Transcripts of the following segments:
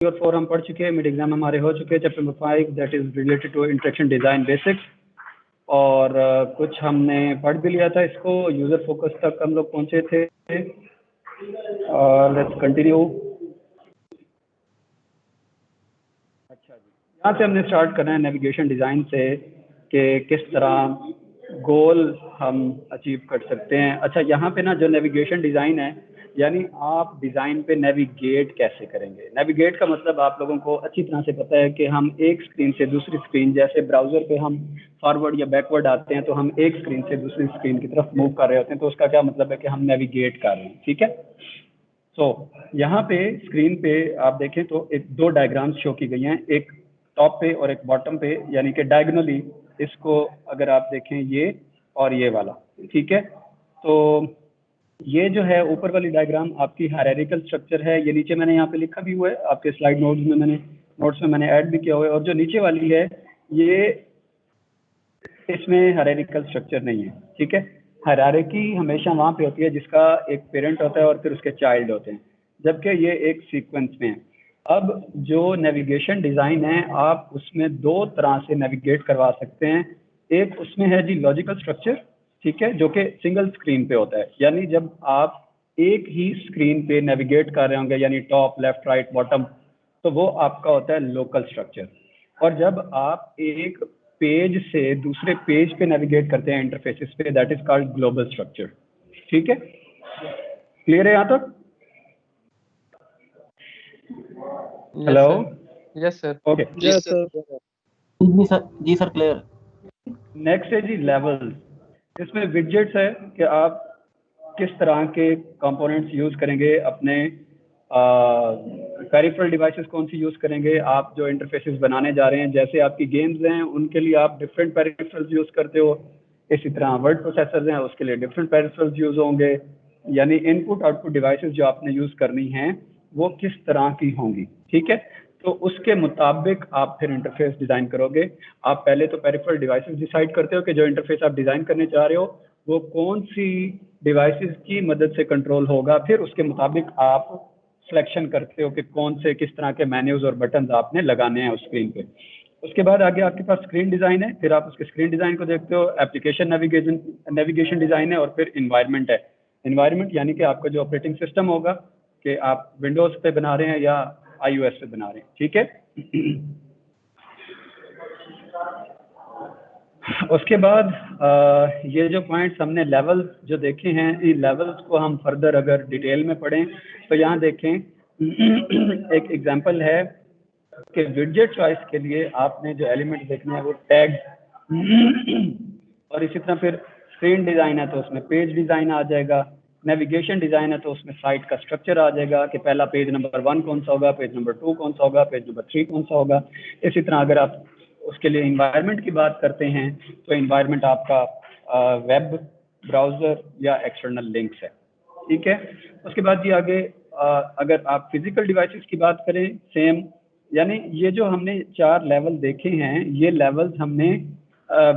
और 4 हम पढ़ चुके हैं, मिड एग्जाम हमारे हो चुके हैं, chapter number 5 that is related to interaction design basics. और कुछ हमने पढ़ भी लिया था इसको, यूज़र फोकस तक हम लोग पहुंचे थे। Let's continue. अच्छा जी, यहाँ से हमने स्टार्ट करना है नेविगेशन डिज़ाइन से कि किस तरह गोल हम अचीव कर सकते हैं। अच्छा, यहाँ पे ना जो नेविगेशन डिज़ाइन है, यानी आप डिज़ाइन पे नेविगेट कैसे करेंगे। नेविगेट का मतलब आप लोगों को अच्छी तरह से पता है कि हम एक स्क्रीन से दूसरी स्क्रीन, जैसे ब्राउज़र पे हम फॉरवर्ड या बैकवर्ड आते हैं तो हम एक स्क्रीन से दूसरी स्क्रीन की तरफ मूव कर रहे होते हैं, तो उसका क्या मतलब है कि हम नेविगेट कर रहे हैं। ठीक है, तो यहाँ पे स्क्रीन पे आप देखें तो दो डायग्राम्स शो की गई हैं, एक टॉप पे और एक बॉटम पे, यानी कि डायगोनली इसको अगर आप देखें ये और ये वाला। ठीक है, तो ये जो है ऊपर वाली डायग्राम आपकी हायरार्किकल स्ट्रक्चर है, ये नीचे मैंने यहाँ पे लिखा भी हुआ है आपके स्लाइड नोट्स में मैंने ऐड भी किया हुआ है। और जो नीचे वाली है ये, इसमें हायरार्किकल स्ट्रक्चर नहीं है। ठीक है, हायरार्की हमेशा वहाँ पे होती है जिसका एक पेरेंट होता है और फिर उसके चाइल्ड होते हैं, जबकि ये एक सीक्वेंस में है। अब जो नेविगेशन डिज़ाइन है, आप उसमें दो तरह से नेविगेट करवा सकते हैं। एक उसमें है जी लॉजिकल स्ट्रक्चर, ठीक है, जो कि सिंगल स्क्रीन पे होता है, यानी जब आप एक ही स्क्रीन पे नेविगेट कर रहे होंगे, यानी टॉप, लेफ्ट, राइट, बॉटम, तो वो आपका होता है लोकल स्ट्रक्चर। और जब आप एक पेज से दूसरे पेज पे नेविगेट करते हैं इंटरफेसेस पे, that is called global structure. ठीक है, क्लियर है यहाँ तक? Hello, yes sir. ओके, जी सर क्लियर। नेक्स्ट है जी लेवल्स। इसमें विडजेट्स है कि आप किस तरह के कंपोनेंट्स यूज करेंगे, अपने पेरिफेरल डिवाइसेस कौन सी यूज करेंगे। आप जो इंटरफेसेस बनाने जा रहे हैं, जैसे आपकी गेम्स हैं उनके लिए आप डिफरेंट पेरिफेरल्स यूज करते हो, इसी तरह वर्ड प्रोसेसर्स हैं उसके लिए डिफरेंट पेरिफेरल्स यूज होंगे। यानी इनपुट आउटपुट डिवाइसेस जो आपने यूज करनी हैं वो किस तरह की होंगी। ठीक है, तो उसके मुताबिक आप फिर इंटरफेस डिज़ाइन करोगे। आप पहले तो पेरिफेरल डिवाइसेस डिसाइड करते हो कि जो इंटरफेस आप डिज़ाइन करने चाह रहे हो वो कौन सी डिवाइसेस की मदद से कंट्रोल होगा, फिर उसके मुताबिक आप सिलेक्शन करते हो कि कौन से किस तरह के मेन्यूज और बटन्स आपने लगाने हैं उस स्क्रीन पे। उसके बाद आगे आपके पास स्क्रीन डिज़ाइन है, फिर आप उसके स्क्रीन डिज़ाइन को देखते हो, एप्लीकेशन नेविगेशन डिज़ाइन है, और फिर इन्वायरमेंट है। इन्वायरमेंट यानी कि आपका जो ऑपरेटिंग सिस्टम होगा, कि आप विंडोज़ पे बना रहे हैं या iOS पे बना रहे हैं। ठीक है, उसके बाद ये जो पॉइंट्स हमने लेवल्स जो देखे हैं, इन लेवल्स को हम फर्दर अगर डिटेल में पढ़ें तो यहाँ देखें एक एग्जांपल है कि विडजेट चॉइस के लिए आपने जो एलिमेंट देखने हैं वो टैग और इसी तरह फिर स्क्रीन डिज़ाइन है तो उसमें पेज डिज़ाइन आ जाएगा, नेविगेशन डिज़ाइन है तो उसमें साइट का स्ट्रक्चर आ जाएगा कि पहला पेज नंबर 1 कौन सा होगा, पेज नंबर 2 कौन सा होगा, पेज नंबर 3 कौन सा होगा। इसी तरह अगर आप उसके लिए इन्वायरमेंट की बात करते हैं तो इन्वायरमेंट आपका वेब ब्राउज़र या एक्सटर्नल लिंक्स है। ठीक है, उसके बाद जी आगे अगर आप फिजिकल डिवाइसेस की बात करें, सेम, यानी ये जो हमने 4 लेवल देखे हैं, ये लेवल्स हमने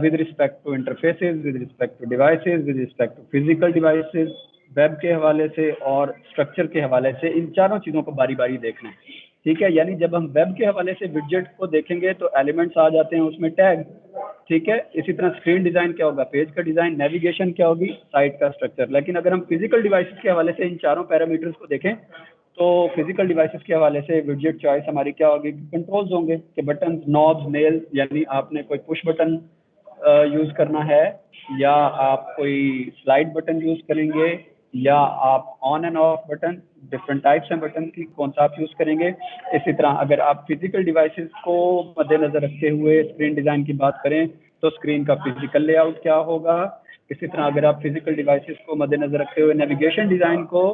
with respect to interfaces, with respect to devices, with respect to physical devices, web के हवाले से और स्ट्रक्चर के हवाले से, इन चारों चीज़ों को बारी बारी देखना है। ठीक है, यानी जब हम वेब के हवाले से विडजेट को देखेंगे तो एलिमेंट्स आ जाते हैं उसमें टैग। ठीक है, इसी तरह स्क्रीन डिज़ाइन क्या होगा, पेज का डिज़ाइन, नेविगेशन क्या होगी, साइट का स्ट्रक्चर। लेकिन अगर हम फिजिकल डिवाइसेस के हवाले से इन चारों पैरामीटर्स को देखें तो फिजिकल डिवाइसेस के हवाले से विडजेट चॉइस हमारी क्या होगी, कंट्रोल्स होंगे कि बटन, नॉब्स, नेल, यानी आपने कोई पुश बटन यूज़ करना है या आप कोई स्लाइड बटन यूज़ करेंगे या आप on end off button, different types हैं बटन की, कौन सा आप यूज़ करेंगे। इसी तरह अगर आप फिजिकल डिवाइसेस को मद्देनज़र रखते हुए स्क्रीन डिज़ाइन की बात करें तो स्क्रीन का फिजिकल लेआउट क्या होगा। इसी तरह अगर आप फिजिकल डिवाइसेस को मद्देनज़र रखते हुए नेविगेशन डिज़ाइन को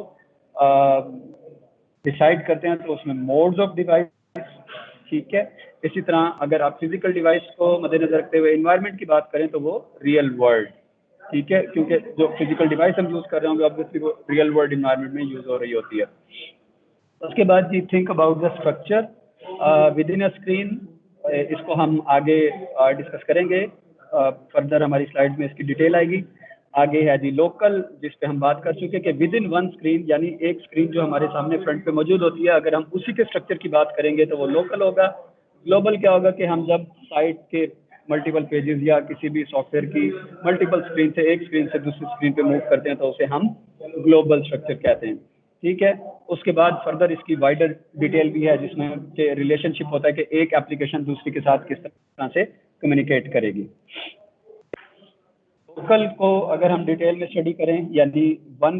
डिसाइड करते हैं तो उसमें मोड्स ऑफ डिवाइस। ठीक है, इसी तरह अगर आप फिजिकल डिवाइस को मद्देनजर रखते हुए एनवायरनमेंट की बात करें तो वो रियल वर्ल्ड। ठीक है, क्योंकि जो फिजिकल डिवाइस हम यूज़ कर रहे होंगे ऑब्वियसली वो रियल वर्ल्ड इन्वायरमेंट में यूज़ हो रही होती है। उसके बाद जी think about the structure within a screen, इसको हम आगे डिस्कस करेंगे, फर्दर हमारी स्लाइड्स में इसकी डिटेल आएगी। आगे है जी लोकल, जिस पे हम बात कर चुके हैं कि विद इन वन स्क्रीन, यानी एक स्क्रीन जो हमारे सामने फ्रंट पे मौजूद होती है, अगर हम उसी के स्ट्रक्चर की बात करेंगे तो वो लोकल होगा। ग्लोबल क्या होगा कि हम जब साइट के मल्टीपल पेजेस या किसी भी सॉफ्टवेयर की मल्टीपल स्क्रीन से एक स्क्रीन से दूसरी स्क्रीन पे मूव करते हैं तो उसे हम ग्लोबल स्ट्रक्चर कहते हैं। ठीक है, उसके बाद फर्दर इसकी वाइडर डिटेल भी है जिसमें कि रिलेशनशिप होता है कि एक एप्लीकेशन दूसरी के साथ किस तरह से कम्युनिकेट करेगी। लोकल को अगर हम डिटेल में स्टडी करें, यानी one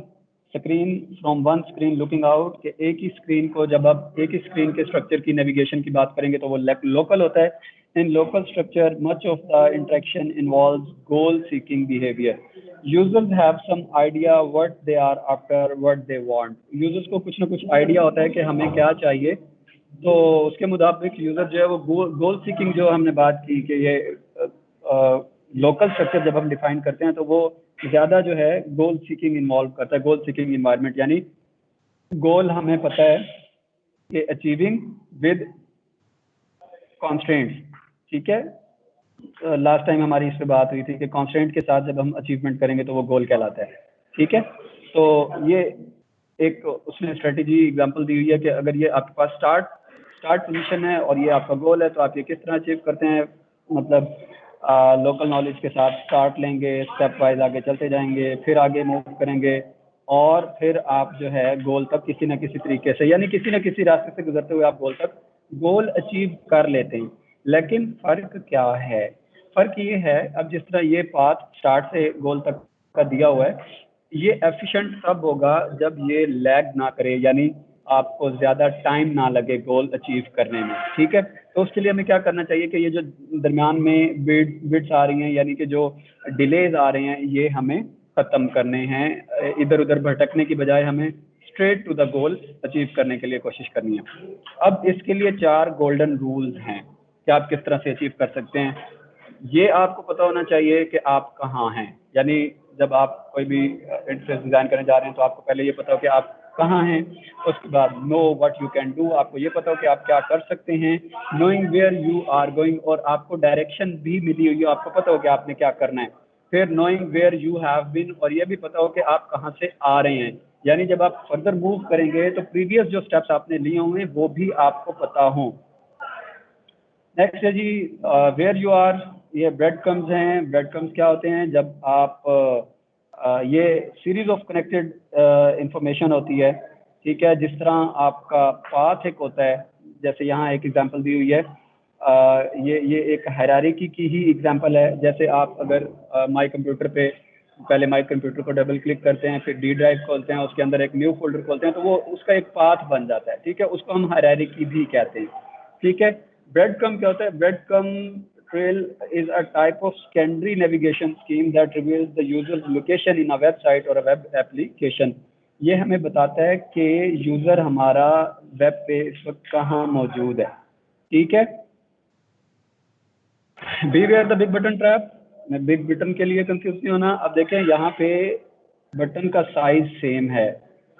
screen from one screen looking out, के एक ही स्क्रीन को जब आप एक ही स्क्रीन के स्ट्रक्चर की नेविगेशन की बात करेंगे तो वो लोकल होता है। In local structure much of the interaction involves goal seeking behaviour. Users have some idea what they are after, what they want. Users को कुछ ना कुछ आइडिया होता है कि हमें क्या चाहिए, तो उसके मुताबिक यूजर जो है वो गोल सीकिंग, जो हमने बात की कि ये लोकल स्ट्रक्चर जब हम डिफाइन करते हैं तो वो ज़्यादा जो है गोल सीकिंग इन्वॉल्व करता है, गोल सीकिंग इन्वायरमेंट, यानी गोल हमें पता है कि अचीविंग विद कॉन्स्ट्रेंट्स। ठीक है, लास्ट टाइम हमारी इस पे बात हुई थी कि कॉन्स्ट्रेंट के साथ जब हम अचीवमेंट करेंगे तो वो गोल कहलाता है। ठीक है, तो ये एक उसने स्ट्रेटेजी एग्जांपल दी हुई है कि अगर ये आपके पास स्टार्ट पोजीशन है और ये आपका गोल है तो आप ये किस तरह अचीव करते हैं, मतलब लोकल नॉलेज के साथ स्टार्ट लेंगे, स्टेप वाइज आगे चलते जाएंगे, फिर आगे मूव करेंगे और फिर आप जो है गोल तक किसी न किसी तरीके से, यानी किसी न किसी रास्ते से गुजरते हुए आप गोल अचीव कर लेते हैं। लेकिन फ़र्क क्या है? फ़र्क ये है, अब जिस तरह ये पाथ स्टार्ट से गोल तक का दिया हुआ है, ये एफिशिएंट तब होगा जब ये लैग ना करे, यानी आपको ज़्यादा टाइम ना लगे गोल अचीव करने में। ठीक है, तो उसके लिए हमें क्या करना चाहिए कि ये जो दरमियान में बिट्स आ रही हैं, यानी कि जो डिलेज आ रहे हैं, ये हमें ख़त्म करने हैं। इधर उधर भटकने की बजाय हमें straight to the goal achieve करने के लिए कोशिश करनी है। अब इसके लिए 4 गोल्डन रूल्स हैं कि आप किस तरह से अचीव कर सकते हैं। ये आपको पता होना चाहिए कि आप कहाँ हैं, यानी जब आप कोई भी इंटरफेस डिज़ाइन करने जा रहे हैं तो आपको पहले ये पता हो कि आप कहाँ हैं। उसके बाद know what you can do, आपको ये पता हो कि आप क्या कर सकते हैं। Knowing where you are going, और आपको डायरेक्शन भी मिली हुई है, आपको पता हो कि आपने क्या करना है। फिर knowing where you have been, और ये भी पता हो कि आप कहाँ से आ रहे हैं, यानी जब आप फर्दर मूव करेंगे तो प्रीवियस जो स्टेप्स आपने लिए हुए हैं वो भी आपको पता हो। नेक्स्ट है जी वेयर यू आर, ये ब्रेड क्रम्स हैं। ब्रेड क्रम्स क्या होते हैं? जब आप ये सीरीज ऑफ कनेक्टेड इंफॉर्मेशन होती है। ठीक है, जिस तरह आपका पाथ एक होता है, जैसे यहाँ एक एग्जांपल दी हुई है, ये एक हायरार्की की ही एग्जांपल है। जैसे आप अगर माई कंप्यूटर पे पहले माई कंप्यूटर को डबल क्लिक करते हैं, फिर डी ड्राइव खोलते हैं, उसके अंदर एक न्यू फोल्डर खोलते हैं, तो वो उसका एक पाथ बन जाता है। ठीक है, उसको हम हायरार्की भी कहते हैं। ठीक है, ब्रेड क्रम क्या होता है? Bread crumb trail is a type of secondary navigation scheme that reveals the user's location in a website or a web application. ये हमें बताता है कि यूजर हमारा वेब पे इस वक्त कहाँ मौजूद है। ठीक है, beware the big button trap. मैं बिग बटन के लिए कंफ्यूज नहीं होना। अब देखें यहाँ पे बटन का साइज सेम है।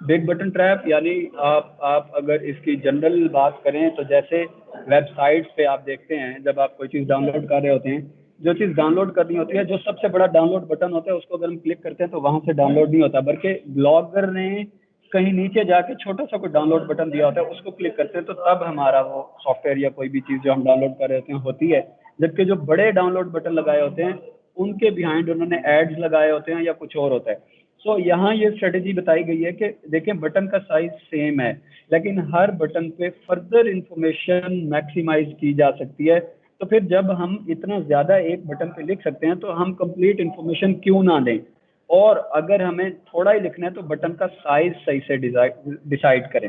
बिग बटन ट्रैप यानी आप अगर इसकी जनरल बात करें तो जैसे वेबसाइट पे आप देखते हैं, जब आप कोई चीज़ डाउनलोड कर रहे होते हैं, जो चीज़ डाउनलोड करनी होती है, जो सबसे बड़ा डाउनलोड बटन होता है उसको अगर हम क्लिक करते हैं तो वहाँ से डाउनलोड नहीं होता, बल्कि ब्लॉगर ने कहीं नीचे जाके छोटा सा कोई डाउनलोड बटन दिया होता है, उसको क्लिक करते हैं तो तब हमारा वो सॉफ्टवेयर या कोई भी चीज़ जो हम डाउनलोड कर रहे होते हैं होती है। जबकि जो बड़े डाउनलोड बटन लगाए होते हैं उनके बिहाइंड उन्होंने एड्स लगाए होते हैं या कुछ और होता है। सो यहाँ ये स्ट्रेटेजी बताई गई है कि देखें बटन का साइज सेम है, लेकिन हर बटन पे फर्दर इंफॉर्मेशन मैक्सिमाइज की जा सकती है। तो फिर जब हम इतना ज़्यादा एक बटन पे लिख सकते हैं तो हम कंप्लीट इंफॉर्मेशन क्यों ना दें, और अगर हमें थोड़ा ही लिखना है तो बटन का साइज सही से डिसाइड करें।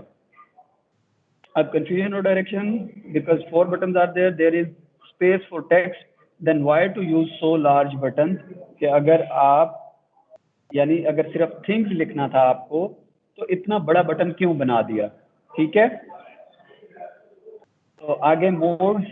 अब कंफ्यूजन और direction, because 4 buttons are there, there is space for text, then why to use so large button, कि अगर आप यानी अगर सिर्फ थिंग्स लिखना था आपको तो इतना बड़ा बटन क्यों बना दिया। ठीक है, तो आगे modes,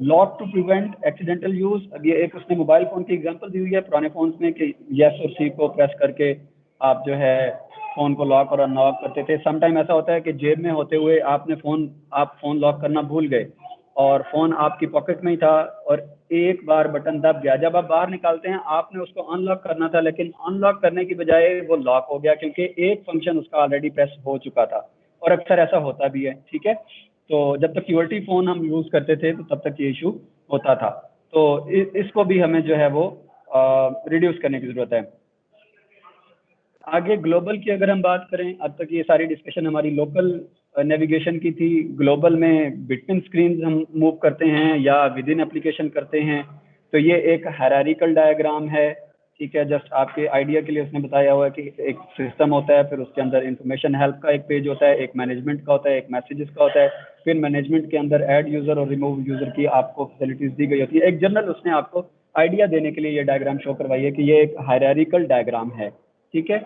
lock to prevent accidental use. अब ये एक उसने मोबाइल फोन की एग्जांपल दी हुई है पुराने फोन में कि यस और सी को प्रेस करके आप जो है फोन को लॉक और अनलॉक करते थे। समटाइम ऐसा होता है कि जेब में होते हुए आप फोन लॉक करना भूल गए और फोन आपकी पॉकेट में ही था, और एक बार बटन दब गया, जब आप बाहर निकालते हैं आपने उसको अनलॉक करना था, लेकिन अनलॉक करने की बजाय वो लॉक हो गया क्योंकि एक फंक्शन उसका ऑलरेडी प्रेस हो चुका था, और अक्सर ऐसा होता भी है। ठीक है, तो जब तक क्यूअर्टी फ़ोन हम यूज़ करते थे तो तब तक ये इशू होता था। तो इसको भी हमें जो है वो रिड्यूस करने की ज़रूरत है। आगे ग्लोबल की अगर हम बात करें, अब तक ये सारी डिस्कशन हमारी लोकल नेविगेशन की थी। ग्लोबल में बिटवीन स्क्रीन हम मूव करते हैं या विद इन एप्लीकेशन करते हैं, तो ये एक हायरार्किकल डायग्राम है। ठीक है, जस्ट आपके आइडिया के लिए उसने बताया हुआ है कि एक सिस्टम होता है, फिर उसके अंदर इंफॉर्मेशन हेल्प का एक पेज होता है, एक मैनेजमेंट का होता है, एक मैसेजेस का होता है, फिर मैनेजमेंट के अंदर ऐड यूज़र और रिमूव यूज़र की आपको फैसिलिटीज़ दी गई होती है। एक जनरल उसने आपको आइडिया देने के लिए ये डायग्राम शो करवाई है कि ये एक हायरार्किकल डायग्राम है। ठीक है,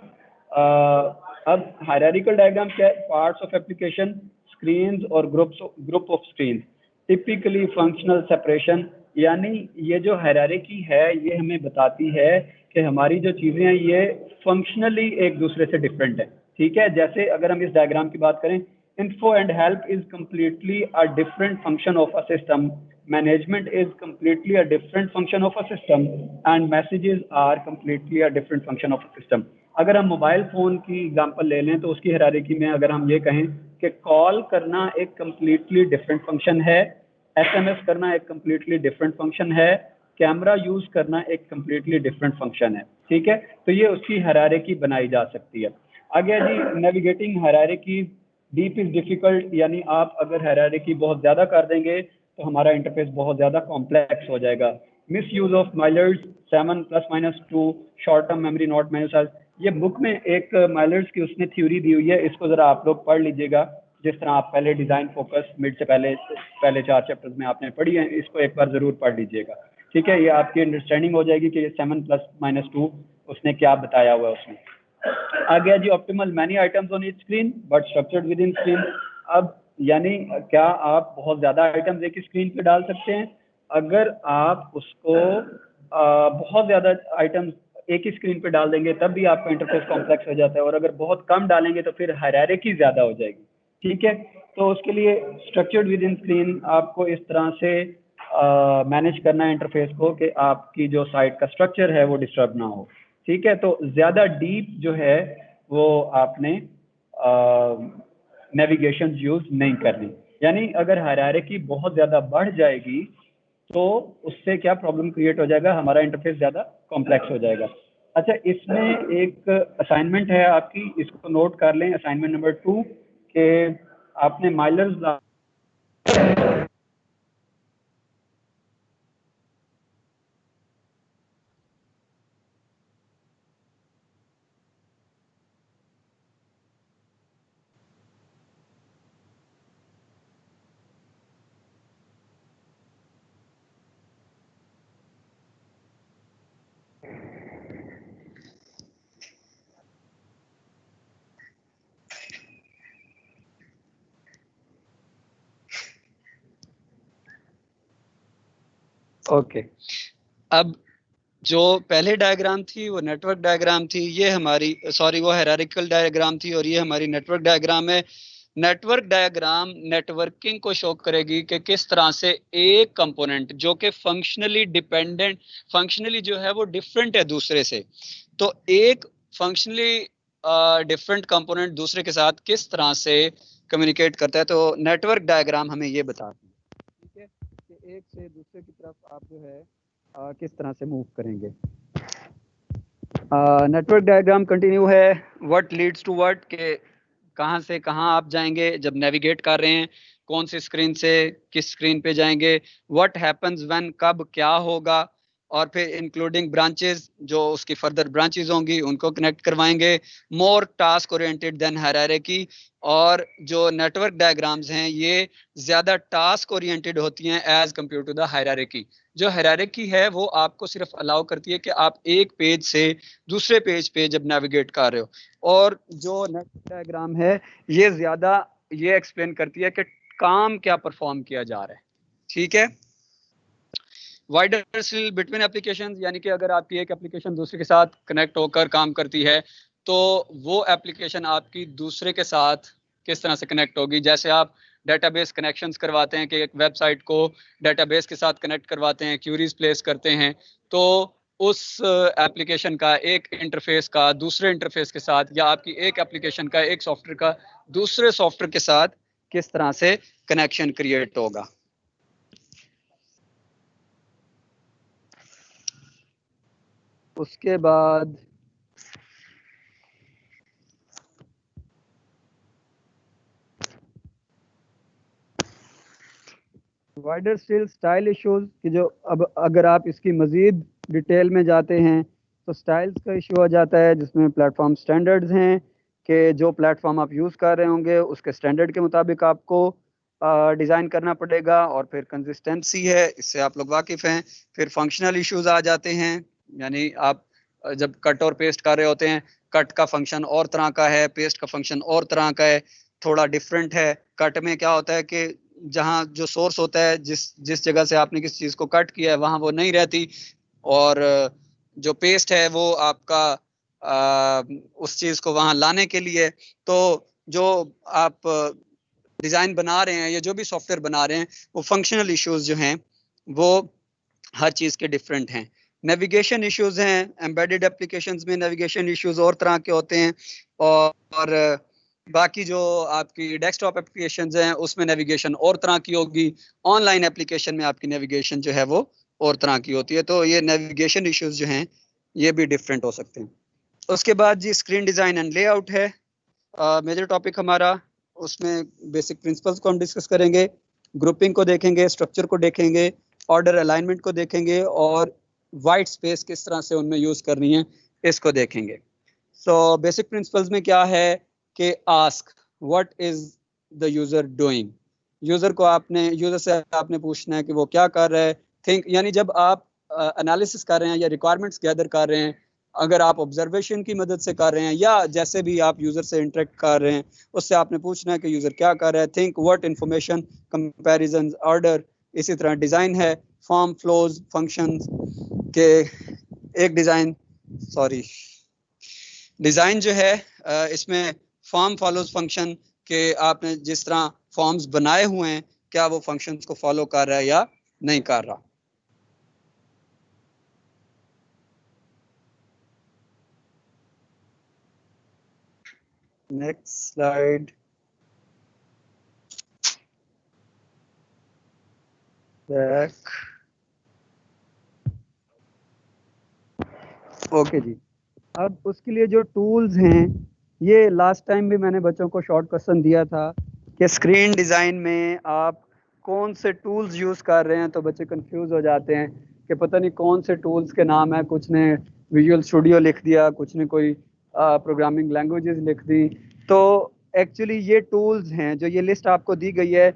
अब हायरार्किकल डायग्राम क्या है? पार्ट्स ऑफ एप्लीकेशन, स्क्रीन्स और group of screen, typically functional separation. यानी ये जो हायरार्की है ये हमें बताती है कि हमारी जो चीज़ें हैं ये फंक्शनली एक दूसरे से डिफरेंट है। ठीक है, जैसे अगर हम इस डायग्राम की बात करें, info and help is completely a different function of a system, management is completely a different function of a system, and messages are completely a different function of a system। अगर हम mobile phone की example ले लें तो उसकी hierarchy में अगर हम ये कहें कि कॉल करना एक कम्प्लीटली डिफरेंट फंक्शन है, एसएमएस करना एक कम्प्लीटली डिफरेंट फंक्शन है, कैमरा यूज़ करना एक कम्प्लीटली डिफरेंट फंक्शन है। ठीक है, तो ये उसकी हायरार्की बनाई जा सकती है। आगे जी, navigating hierarchy deep is difficult, यानी आप अगर हायरार्की बहुत ज़्यादा कर देंगे तो हमारा इंटरफेस बहुत ज़्यादा कॉम्प्लेक्स हो जाएगा। Misuse of Miller's 7+-2, short term memory not manage. ये बुक में एक माइलर्स की उसने थ्योरी दी हुई है, इसको ज़रा आप लोग पढ़ लीजिएगा। जिस तरह आप पहले डिज़ाइन फोकस मिड से पहले 4 चैप्टर्स में आपने पढ़ी है, इसको एक बार ज़रूर पढ़ लीजिएगा। ठीक है, ये आपकी अंडरस्टैंडिंग हो जाएगी कि ये 7+-2 उसने क्या बताया हुआ है उसमें। आ गया जी, optimal many items on each screen but structured within screen. अब यानी क्या आप बहुत ज़्यादा आइटम्स एक ही स्क्रीन पे डाल सकते हैं? अगर आप उसको बहुत ज़्यादा आइटम्स एक ही स्क्रीन पे डाल देंगे तब भी आपका इंटरफेस कॉम्प्लेक्स हो जाता है, और अगर बहुत कम डालेंगे तो फिर हायरार्की ज़्यादा हो जाएगी। ठीक है, तो उसके लिए स्ट्रक्चर्ड विद इन स्क्रीन आपको इस तरह से मैनेज करना है इंटरफेस को कि आपकी जो साइट का स्ट्रक्चर है वो डिस्टर्ब ना हो। ठीक है, तो ज़्यादा डीप जो है वो आपने नेविगेशन यूज़ नहीं करनी। यानी अगर हायरार्की बहुत ज़्यादा बढ़ जाएगी तो उससे क्या प्रॉब्लम क्रिएट हो जाएगा, हमारा इंटरफेस ज़्यादा कॉम्प्लेक्स हो जाएगा। अच्छा, इसमें एक असाइनमेंट है आपकी, इसको नोट कर लें, असाइनमेंट नंबर 2 के आपने माइलर्स ओके, अब जो पहले डायग्राम थी वो नेटवर्क डायग्राम थी, ये हमारी वो हायरार्किकल डायग्राम थी, और ये हमारी नेटवर्क डायग्राम है। नेटवर्क डायग्राम नेटवर्किंग को शो करेगी कि किस तरह से एक कंपोनेंट जो कि फंक्शनली जो है वो डिफरेंट है दूसरे से, तो एक फंक्शनली डिफरेंट कंपोनेंट दूसरे के साथ किस तरह से कम्युनिकेट करता है। तो नेटवर्क डायग्राम हमें ये बताती है, ठीक है, कि एक से दूसरे की तरफ आप जो है किस तरह से मूव करेंगे। नेटवर्क डायग्राम कंटिन्यू है, व्हाट लीड्स टू व्हाट, के कहाँ से कहाँ आप जाएंगे जब नेविगेट कर रहे हैं, कौन सी स्क्रीन से किस स्क्रीन पे जाएंगे, व्हाट हैपन्स व्हेन, कब क्या होगा, और फिर इंक्लूडिंग ब्रांचेस, जो उसकी फर्दर ब्रांचेस होंगी उनको कनेक्ट करवाएंगे। More task oriented then hierarchy, और जो नेटवर्क डायग्राम्स हैं ये ज़्यादा टास्क ओरिएंटेड होती हैं as compare to the hierarchy. जो हायरार्की है वो आपको सिर्फ अलाउ करती है कि आप एक पेज से दूसरे पेज पे जब नेविगेट कर रहे हो, और जो नेटवर्क डायग्राम है ये ज़्यादा ये एक्सप्लेन करती है कि काम क्या परफॉर्म किया जा रहा है। ठीक है, वाइडर स्टिल बिटवीन एप्लीकेशन, यानी कि अगर आपकी एक एप्लीकेशन दूसरे के साथ कनेक्ट होकर काम करती है तो वो एप्लीकेशन आपकी दूसरे के साथ किस तरह से कनेक्ट होगी। जैसे आप डेटाबेस कनेक्शंस करवाते हैं कि एक वेबसाइट को डेटाबेस के साथ कनेक्ट करवाते हैं, क्यूरीज प्लेस करते हैं, तो उस एप्लीकेशन का एक इंटरफेस का दूसरे इंटरफेस के साथ, या आपकी एक एप्लीकेशन का एक सॉफ्टवेयर का दूसरे सॉफ्टवेयर के साथ किस तरह से कनेक्शन क्रिएट होगा। उसके बाद वाइडर स्टिल स्टाइल इश्यूज कि जो अब अगर आप इसकी मज़ीद डिटेल में जाते हैं तो स्टाइल्स का इशू आ जाता है, जिसमें प्लेटफॉर्म स्टैंडर्ड्स हैं कि जो प्लेटफॉर्म आप यूज़ कर रहे होंगे उसके स्टैंडर्ड के मुताबिक आपको डिज़ाइन करना पड़ेगा। और फिर कंसिस्टेंसी है, इससे आप लोग वाकिफ़ हैं। फिर फंक्शनल इश्यूज आ जाते हैं, यानी आप जब कट और पेस्ट कर रहे होते हैं, कट का फंक्शन और तरह का है, पेस्ट का फंक्शन और तरह का है, थोड़ा डिफरेंट है। कट में क्या होता है कि जहाँ जो सोर्स होता है, जिस जगह से आपने किस चीज़ को कट किया है वहाँ वो नहीं रहती, और जो पेस्ट है वो आपका उस चीज़ को वहाँ लाने के लिए। तो जो आप डिज़ाइन बना रहे हैं या जो भी सॉफ्टवेयर बना रहे हैं, वो फंक्शनल इश्यूज जो हैं वो हर चीज़ के डिफरेंट हैं। नेविगेशन इश्यूज हैं, एम्बेडेड एप्लीकेशंस में नेविगेशन इश्यूज और तरह के होते हैं, और बाकी जो आपकी डेस्कटॉप एप्लीकेशंस हैं उसमें नेविगेशन और तरह की होगी। ऑनलाइन एप्लीकेशन में आपकी नेविगेशन जो है वो और तरह की होती है। तो ये नेविगेशन इश्यूज जो हैं ये भी डिफरेंट हो सकते हैं। उसके बाद जी स्क्रीन डिज़ाइन एंड लेआउट है मेजर टॉपिक हमारा। उसमें बेसिक प्रिंसिपल्स को हम डिस्कस करेंगे, ग्रुपिंग को देखेंगे, स्ट्रक्चर को देखेंगे, ऑर्डर अलाइनमेंट को देखेंगे, और वाइट स्पेस किस तरह से उनमें यूज़ करनी है इसको देखेंगे। सो बेसिक प्रिंसिपल्स में क्या है कि ask what is the user doing. User से आपने पूछना है कि वो क्या कर रहा है। थिंक, यानी जब आप एनालिसिस कर रहे हैं या रिक्वायरमेंट्स गैदर कर रहे हैं, अगर आप ऑब्जर्वेशन की मदद से कर रहे हैं या जैसे भी आप यूज़र से इंटरेक्ट कर रहे हैं, उससे आपने पूछना है कि यूज़र क्या कर रहा है। Think, what, information, comparison, order. इसी तरह डिज़ाइन है, फॉर्म, फ्लोज, फंक्शंस के एक डिज़ाइन जो है इसमें फॉर्म फॉलोज फंक्शन के आपने जिस तरह फॉर्म्स बनाए हुए हैं क्या वो फंक्शंस को फॉलो कर रहा है या नहीं कर रहा। Next slide. बैक। ओके जी, अब उसके लिए जो टूल्स हैं, ये लास्ट टाइम भी मैंने बच्चों को शॉर्ट क्वेश्चन दिया था कि स्क्रीन डिज़ाइन में आप कौन से टूल्स यूज़ कर रहे हैं, तो बच्चे कंफ्यूज हो जाते हैं कि पता नहीं कौन से टूल्स के नाम है। कुछ ने विजुअल स्टूडियो लिख दिया, कुछ ने कोई प्रोग्रामिंग लैंग्वेजेस लिख दी। तो एक्चुअली ये टूल्स हैं, जो ये लिस्ट आपको दी गई है,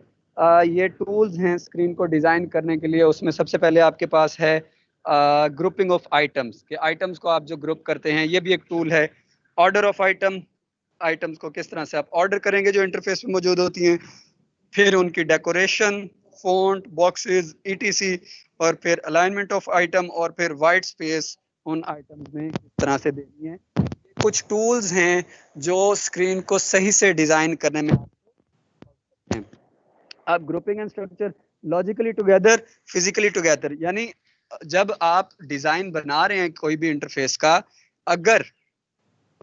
ये टूल्स हैं स्क्रीन को डिज़ाइन करने के लिए। उसमें सबसे पहले आपके पास है ग्रुपिंग ऑफ आइटम्स, के आइटम्स को आप जो ग्रुप करते हैं, ये भी एक टूल है। ऑर्डर ऑफ आइटम्स को किस तरह से आप ऑर्डर करेंगे जो इंटरफेस में मौजूद होती हैं। फिर उनकी डेकोरेशन, फॉन्ट, बॉक्सेस, ईटीसी, और फिर अलाइनमेंट ऑफ आइटम, और फिर वाइट स्पेस उन आइटम्स में किस तरह से देनी है। कुछ टूल्स हैं जो स्क्रीन को सही से डिज़ाइन करने में आप grouping and structure, logically together, physically together, यानी जब आप डिज़ाइन बना रहे हैं कोई भी इंटरफेस का, अगर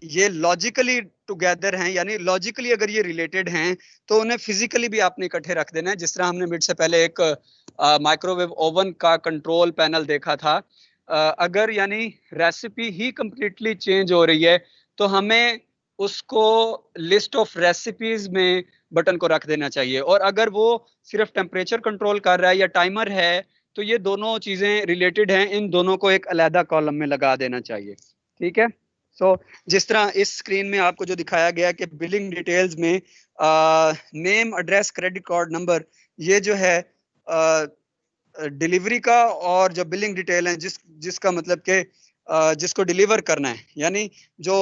ये लॉजिकली टुगेदर हैं, यानी लॉजिकली अगर ये रिलेटेड हैं, तो उन्हें फिजिकली भी आपने इकट्ठे रख देना है। जिस तरह हमने मिनट से पहले एक माइक्रोवेव ओवन का कंट्रोल पैनल देखा था। अगर यानी रेसिपी ही कंप्लीटली चेंज हो रही है, तो हमें उसको लिस्ट ऑफ रेसिपीज में बटन को रख देना चाहिए। और अगर वो सिर्फ टेम्परेचर कंट्रोल कर रहा है या टाइमर है, तो ये दोनों चीज़ें रिलेटेड हैं, इन दोनों को एक अलहदा कॉलम में लगा देना चाहिए। ठीक है। सो जिस तरह इस स्क्रीन में आपको जो दिखाया गया कि बिलिंग डिटेल्स में name, address, credit card number, ये जो है डिलीवरी का, और जो बिलिंग डिटेल है जिसका मतलब कि जिसको डिलीवर करना है, यानी जो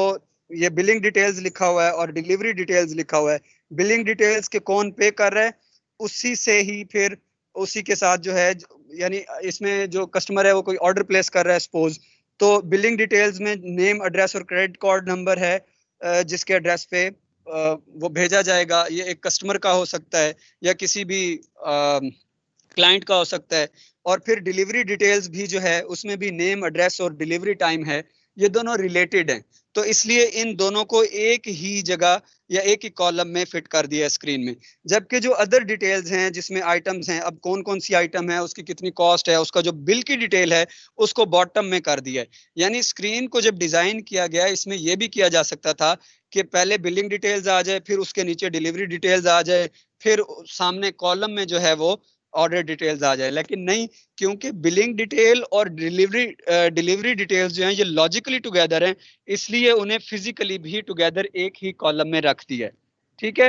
ये बिलिंग डिटेल्स लिखा हुआ है और डिलीवरी डिटेल्स लिखा हुआ है, बिलिंग डिटेल्स के कौन पे कर रहा है, उसी से ही फिर उसी के साथ जो है, यानी इसमें जो कस्टमर है वो कोई ऑर्डर प्लेस कर रहा है सपोज, तो बिलिंग डिटेल्स में नेम, एड्रेस और क्रेडिट कार्ड नंबर है जिसके एड्रेस पे वो भेजा जाएगा, ये एक कस्टमर का हो सकता है या किसी भी क्लाइंट का हो सकता है। और फिर डिलीवरी डिटेल्स भी जो है उसमें भी नेम, एड्रेस और डिलीवरी टाइम है, ये दोनों रिलेटेड हैं। तो इसलिए इन दोनों को एक ही जगह या एक ही कॉलम में फिट कर दिया है स्क्रीन में। जबकि जो अदर डिटेल्स हैं जिसमें आइटम्स हैं, अब कौन कौन सी आइटम है, उसकी कितनी कॉस्ट है, उसका जो बिल की डिटेल है, उसको बॉटम में कर दिया है। यानी स्क्रीन को जब डिजाइन किया गया, इसमें यह भी किया जा सकता था कि पहले बिलिंग डिटेल्स आ जाए, फिर उसके नीचे डिलीवरी डिटेल्स आ जाए, फिर सामने कॉलम में जो है वो ऑर्डर डिटेल्स आ जाए। लेकिन नहीं, क्योंकि बिलिंग डिटेल और डिलीवरी डिटेल्स जो हैं ये लॉजिकली टुगेदर हैं, इसलिए उन्हें फिजिकली भी टुगेदर एक ही कॉलम में रख दिया है। ठीक है,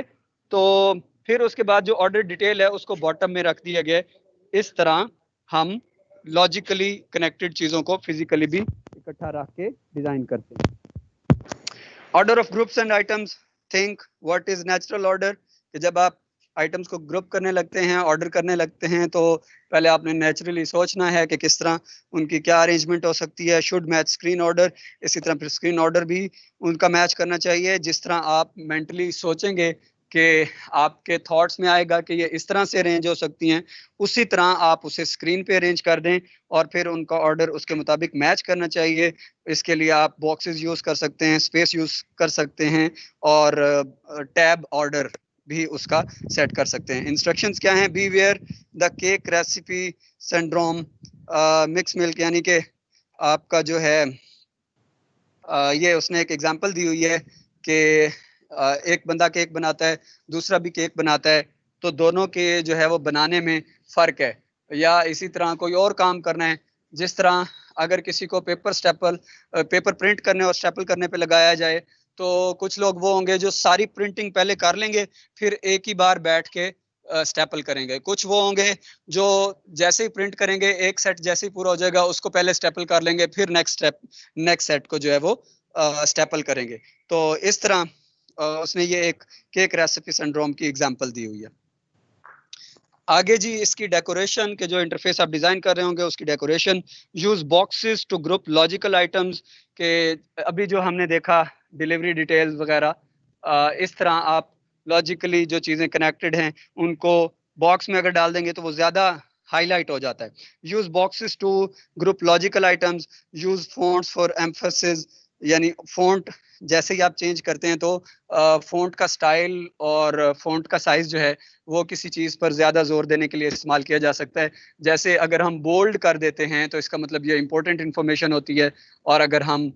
तो फिर उसके बाद जो ऑर्डर डिटेल है उसको बॉटम में रख दिया गया। इस तरह हम लॉजिकली कनेक्टेड चीजों को फिजिकली भी इकट्ठा रख के डिजाइन करते हैं। Order of groups and items, think what is natural order. कि जब आप आइटम्स को ग्रुप करने लगते हैं, ऑर्डर करने लगते हैं, तो पहले आपने नेचुरली सोचना है कि किस तरह उनकी क्या अरेंजमेंट हो सकती है। शुड मैच स्क्रीन ऑर्डर, इसी तरह फिर स्क्रीन ऑर्डर भी उनका मैच करना चाहिए। जिस तरह आप मेंटली सोचेंगे कि आपके थॉट्स में आएगा कि ये इस तरह से अरेंज हो सकती हैं, उसी तरह आप उसे स्क्रीन पे अरेंज कर दें और फिर उनका ऑर्डर उसके मुताबिक मैच करना चाहिए। इसके लिए आप बॉक्सेस यूज़ कर सकते हैं, स्पेस यूज़ कर सकते हैं और टैब ऑर्डर भी उसका सेट कर सकते हैं। इंस्ट्रक्शंस क्या हैं? Beware the cake recipe syndrome, mix milk, यानी कि आपका जो है ये उसने एक एग्जांपल दी हुई है कि एक बंदा केक बनाता है, दूसरा भी केक बनाता है, तो दोनों के जो है वो बनाने में फ़र्क है। या इसी तरह कोई और काम करना है, जिस तरह अगर किसी को पेपर प्रिंट करने और स्टेपल करने पे लगाया जाए, तो कुछ लोग वो होंगे जो सारी प्रिंटिंग पहले कर लेंगे, फिर एक ही बार बैठ के स्टेपल करेंगे। कुछ वो होंगे जो जैसे ही प्रिंट करेंगे, एक सेट जैसे ही पूरा हो जाएगा उसको पहले स्टेपल कर लेंगे, फिर नेक्स्ट सेट को जो है वो स्टेपल करेंगे। तो इस तरह उसने ये एक केक रेसिपी सिंड्रोम की एग्जांपल दी हुई है। आगे जी इसकी डेकोरेशन के जो इंटरफेस आप डिजाइन कर रहे होंगे उसकी decoration, use boxes to group logical items. के अभी जो हमने देखा डिलीवरी डिटेल्स वगैरह, इस तरह आप लॉजिकली जो चीज़ें कनेक्टेड हैं उनको बॉक्स में अगर डाल देंगे तो वो ज़्यादा हाईलाइट हो जाता है। Use boxes to group logical items, use fonts for emphasis, यानी फॉन्ट जैसे ही आप चेंज करते हैं तो फॉन्ट का स्टाइल और फॉन्ट का साइज जो है वो किसी चीज़ पर ज़्यादा जोर देने के लिए इस्तेमाल किया जा सकता है। जैसे अगर हम बोल्ड कर देते हैं तो इसका मतलब ये इंपॉर्टेंट इन्फॉर्मेशन होती है, और अगर हम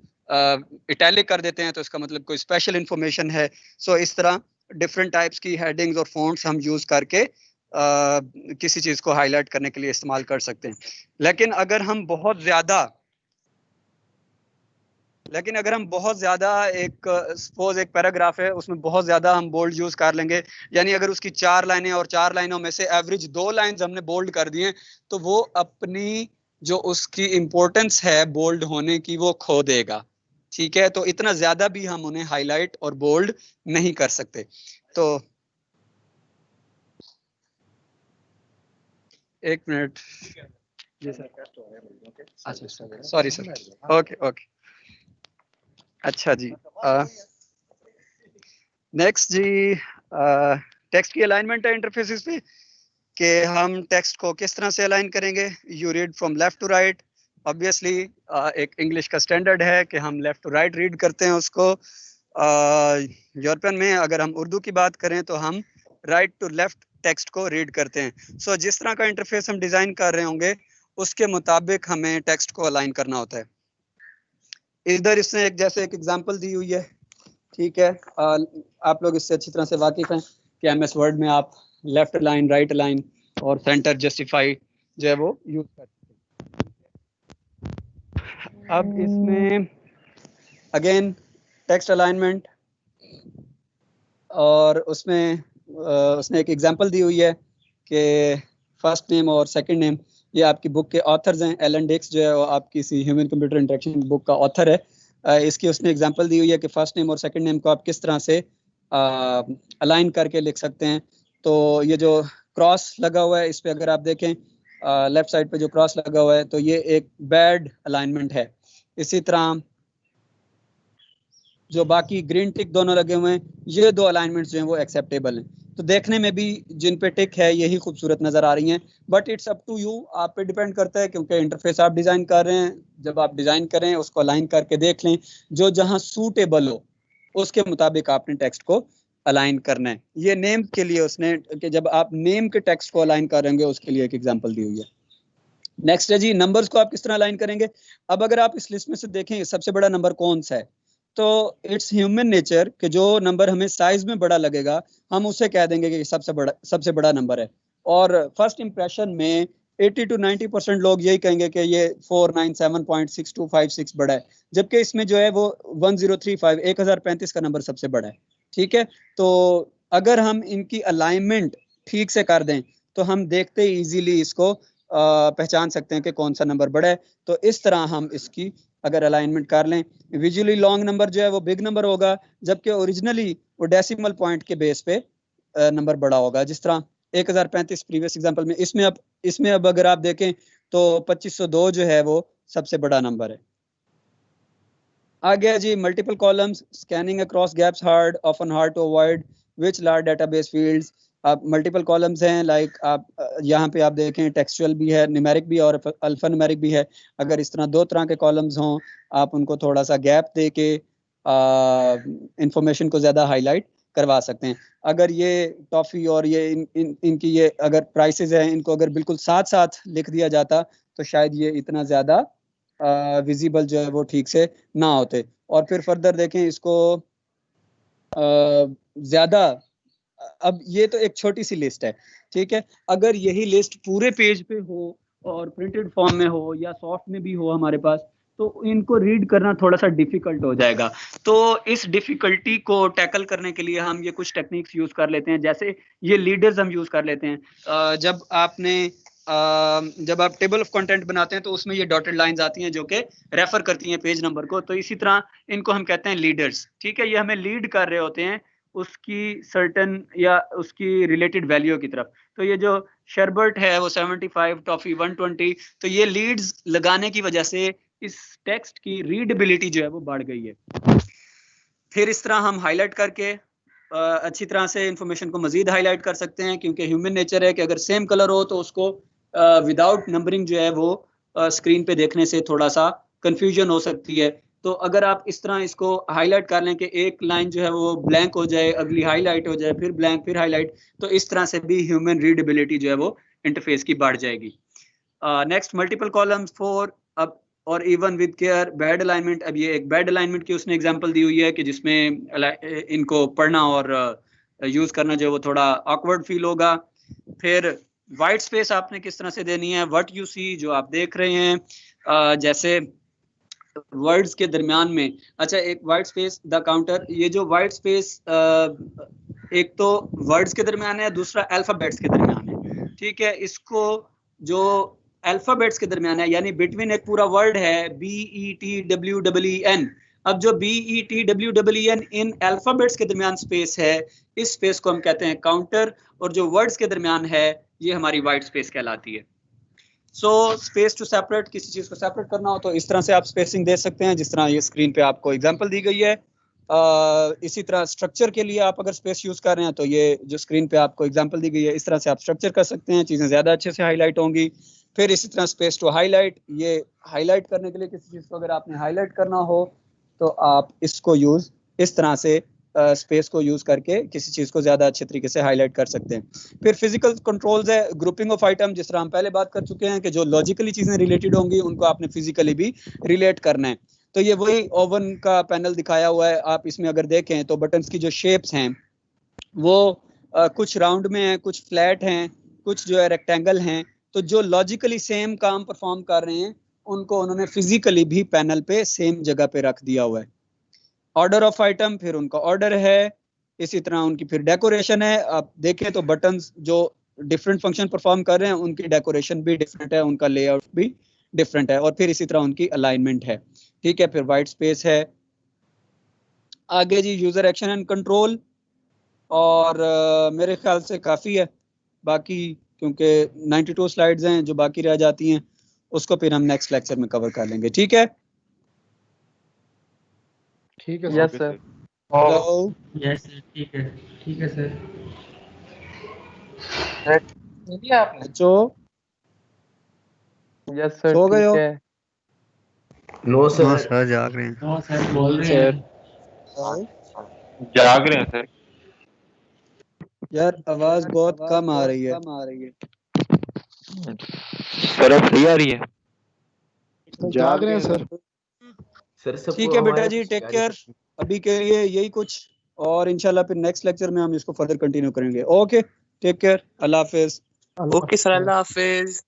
इटैलिक कर देते हैं तो इसका मतलब कोई स्पेशल इन्फॉर्मेशन है। सो इस तरह डिफरेंट टाइप्स की हेडिंग्स और फॉन्ट्स हम यूज़ करके किसी चीज़ को हाईलाइट करने के लिए इस्तेमाल कर सकते हैं। लेकिन अगर हम बहुत ज़्यादा एक सपोज एक पैराग्राफ है उसमें बहुत ज़्यादा हम बोल्ड यूज़ कर लेंगे, यानी अगर उसकी 4 लाइनें और 4 लाइनों में से एवरेज 2 लाइन्स हमने बोल्ड कर दिए, तो वो अपनी जो उसकी इंपॉर्टेंस है बोल्ड होने की वो खो देगा। ठीक है, तो इतना ज़्यादा भी हम उन्हें हाईलाइट और बोल्ड नहीं कर सकते। तो एक मिनट जी सर। अच्छा सॉरी सर, ओके ओके, अच्छा जी। नेक्स्ट जी टेक्स्ट की अलाइनमेंट है इंटरफेसेस पे कि हम टेक्स्ट को किस तरह से अलाइन करेंगे। You read from left to right. Obviously एक इंग्लिश का स्टैंडर्ड है कि हम लेफ्ट टू राइट रीड करते हैं उसको। यूरोपियन में अगर हम उर्दू की बात करें तो हम राइट टू लेफ्ट टेक्स्ट को रीड करते हैं। सो जिस तरह का इंटरफेस हम डिज़ाइन कर रहे होंगे उसके मुताबिक हमें टेक्स्ट को अलाइन करना होता है। इधर इसने एक जैसे एक एग्जांपल दी हुई है, ठीक है। आप लोग इससे अच्छी तरह से वाकिफ हैं कि एमएस वर्ड में आप लेफ्ट लाइन, राइट लाइन और सेंटर जस्टिफाई जो है वो यूज करते हैं। अब इसमें अगेन टेक्स्ट अलाइनमेंट, और उसमें उसने एक एग्जांपल दी हुई है कि फर्स्ट नेम और सेकंड नेम, ये आपकी बुक के ऑथर्स हैं। एलन डिक्स जो है वो आपकी इसी ह्यूमन कंप्यूटर इंटरेक्शन बुक का ऑथर है। इसकी उसने एग्जांपल दी हुई है कि फर्स्ट नेम और सेकंड नेम को आप किस तरह से अलाइन करके लिख सकते हैं। तो ये जो क्रॉस लगा हुआ है इस पे अगर आप देखें लेफ्ट साइड पे जो क्रॉस लगा हुआ है तो ये एक बैड अलाइनमेंट है। इसी तरह जो बाकी ग्रीन टिक दोनों लगे हुए हैं, ये दो अलाइनमेंट्स जो हैं वो एक्सेप्टेबल हैं। तो देखने में भी जिन पे टिक है यही खूबसूरत नजर आ रही हैं, but it's up to you, आप पे डिपेंड करता है, क्योंकि इंटरफेस आप डिजाइन कर रहे हैं। जब आप डिजाइन करें उसको अलाइन करके देख लें, जो जहां सूटेबल हो उसके मुताबिक आपने टेक्स्ट को अलाइन करना है। ये नेम के लिए उसने कि जब आप नेम के टेक्स्ट को अलाइन करेंगे उसके लिए एक एग्जांपल दी हुई है। नेक्स्ट है जी, नंबर्स को आप किस तरह अलाइन करेंगे। अब अगर आप इस लिस्ट में से देखें सबसे बड़ा नंबर कौन सा है, तो इट्स ह्यूमन नेचर कि जो नंबर हमें साइज में बड़ा लगेगा हम उसे कह देंगे कि सबसे बड़ा नंबर है। और फर्स्ट इंप्रेशन में 80 to 90% लोग यही कहेंगे कि ये 497.6256 बड़ा है, जबकि इसमें जो है वो 1035 का नंबर सबसे बड़ा है। ठीक है, तो अगर हम इनकी अलाइनमेंट ठीक से कर दें तो हम देखते ही इजीली इसको पहचान सकते हैं कि कौन सा नंबर बड़ा है। तो इस तरह हम इसकी अगर अलाइनमेंट कर लें, विजुअली लॉन्ग नंबर जो है वो बिग नंबर होगा, जबकि ओरिजिनली वो डेसिमल पॉइंट के बेस पे नंबर बड़ा होगा। जिस तरह 1035 प्रीवियस एग्जांपल में, इसमें अब अगर आप देखें तो 2502 जो है वो सबसे बड़ा नंबर है। आ गया जी multiple columns, scanning across gaps hard, often hard to avoid which large database fields. आप मल्टीपल कॉलम्स हैं, लाइक आप यहाँ पे आप देखें टेक्सचुअल भी है, न्यूमेरिक भी और अल्फा न्यूमेरिक भी है। अगर इस तरह दो तरह के कॉलम्स हों, आप उनको थोड़ा सा गैप दे के इंफॉर्मेशन को ज़्यादा हाईलाइट करवा सकते हैं। अगर ये टॉफ़ी और ये इनकी ये अगर प्राइसेस हैं, इनको अगर बिल्कुल साथ साथ लिख दिया जाता तो शायद ये इतना ज़्यादा विजिबल जो है वो ठीक से ना होते। और फिर फर्दर देखें इसको ज़्यादा, अब ये तो एक छोटी सी लिस्ट है, ठीक है। अगर यही लिस्ट पूरे पेज पे हो और प्रिंटेड फॉर्म में हो या सॉफ्ट में भी हो हमारे पास, तो इनको रीड करना थोड़ा सा डिफिकल्ट हो जाएगा। तो इस डिफिकल्टी को टैकल करने के लिए हम ये कुछ टेक्निक्स यूज कर लेते हैं, जैसे ये लीडर्स हम यूज कर लेते हैं। जब आप टेबल ऑफ कंटेंट बनाते हैं तो उसमें ये डॉटेड लाइंस आती हैं जो कि रेफर करती हैं पेज नंबर को, तो इसी तरह इनको हम कहते हैं लीडर्स। ठीक है, ये हमें लीड कर रहे होते हैं उसकी सर्टन या उसकी रिलेटेड वैल्यू की तरफ। तो ये जो शरबर्ट है वो 75, टॉफी 120, तो ये लीड्स लगाने की वजह से इस टेक्स्ट की रीडेबिलिटी जो है वो बढ़ गई है। फिर इस तरह हम हाईलाइट करके अच्छी तरह से इंफॉर्मेशन को मजीद हाईलाइट कर सकते हैं, क्योंकि ह्यूमन नेचर है कि अगर सेम कलर हो तो उसको विदाउट नंबरिंग जो है वो स्क्रीन पे देखने से थोड़ा सा कंफ्यूजन हो सकती है। तो अगर आप इस तरह इसको हाईलाइट कर लें कि एक लाइन जो है वो ब्लैंक हो जाए, अगली हाईलाइट हो जाए, फिर ब्लैंक, फिर हाईलाइट, तो इस तरह से भी ह्यूमन रीडेबिलिटी जो है वो इंटरफेस की बढ़ जाएगी। नेक्स्ट, मल्टीपल कॉलम्स फॉर अब और even with care bad alignment. अब ये एक बैड अलाइनमेंट की उसने एग्जांपल दी हुई है कि जिसमें इनको पढ़ना और यूज करना जो है वो थोड़ा ऑकवर्ड फील होगा। फिर वाइट स्पेस आपने किस तरह से देनी है, व्हाट यू सी, जो आप देख रहे हैं, जैसे वर्ड्स के दरमियान में। अच्छा, एक वाइट स्पेस द काउंटर, ये जो वाइट स्पेस एक तो वर्ड्स के दरमियान है, दूसरा अल्फाबेट्स के दरमियान है। ठीक है, इसको जो अल्फाबेट्स के दरमियान है, यानी बिटवीन एक पूरा वर्ड है BETWEEN, अब जो BETWEEN इन अल्फाबेट्स के दरमियान स्पेस है, इस स्पेस को हम कहते हैं काउंटर, और जो वर्ड्स के दरमियान है ये हमारी वाइट स्पेस कहलाती है। सो स्पेस टू सेपरेट, किसी चीज को सेपरेट करना हो तो इस तरह से आप स्पेसिंग दे सकते हैं, जिस तरह ये स्क्रीन पे आपको एग्जांपल दी गई है। इसी तरह स्ट्रक्चर के लिए आप अगर स्पेस यूज कर रहे हैं तो ये जो स्क्रीन पे आपको एग्जांपल दी गई है, इस तरह से आप स्ट्रक्चर कर सकते हैं, चीजें ज्यादा अच्छे से हाईलाइट होंगी। फिर इसी तरह स्पेस टू हाईलाइट, ये हाईलाइट करने के लिए किसी चीज को अगर आपने हाईलाइट करना हो तो आप इसको यूज इस तरह से स्पेस को यूज करके किसी चीज को ज्यादा अच्छे तरीके से हाईलाइट कर सकते हैं। फिर फिजिकल कंट्रोल्स है, ग्रुपिंग ऑफ आइटम, जिस तरह हम पहले बात कर चुके हैं कि जो लॉजिकली चीजें रिलेटेड होंगी उनको आपने फिजिकली भी रिलेट करना है। तो ये वही ओवन का पैनल दिखाया हुआ है, आप इसमें अगर देखें तो बटन्स की जो शेप्स हैं वो कुछ राउंड में हैं, कुछ फ्लैट हैं, कुछ जो है रेक्टेंगल हैं। तो जो लॉजिकली सेम काम परफॉर्म कर रहे हैं उनको उन्होंने फिजिकली भी पैनल पे सेम जगह पे रख दिया हुआ है। ऑर्डर ऑफ आइटम, फिर उनका ऑर्डर है, इसी तरह उनकी फिर डेकोरेशन है। आप देखें तो बटन्स जो डिफरेंट फंक्शन परफॉर्म कर रहे हैं उनकी डेकोरेशन भी डिफरेंट है, उनका लेआउट भी डिफरेंट है, और फिर इसी तरह उनकी अलाइनमेंट है। ठीक है, फिर वाइट स्पेस है। आगे जी यूजर एक्शन एंड कंट्रोल, और मेरे ख्याल से काफ़ी है, बाकी क्योंकि 92 स्लाइड्स हैं जो बाकी रह जाती हैं उसको फिर हम नेक्स्ट लेक्चर में कवर कर लेंगे। ठीक है, ठीक है yes sir. Sir. Hello yes sir, ठीक है सर। बच्चों यस सर सो गए ठीक हो? है। नो हाँ सर। सर जाग रहे हैं। हाँ सर बोल रहे सर हैं। जाग रहे हैं सर। यार आवाज बहुत कम आ रही है। सर अब सही आ रही है? जाग रहे हैं सर। सर सब ठीक है बेटा जी, टेक केयर। अभी के लिए यही कुछ, और इंशाल्लाह फिर नेक्स्ट लेक्चर में हम इसको फर्दर कंटिन्यू करेंगे। ओके, टेक केयर, अल्लाह हाफिज। अल्लाह ओके सर, अल्लाह हाफिज।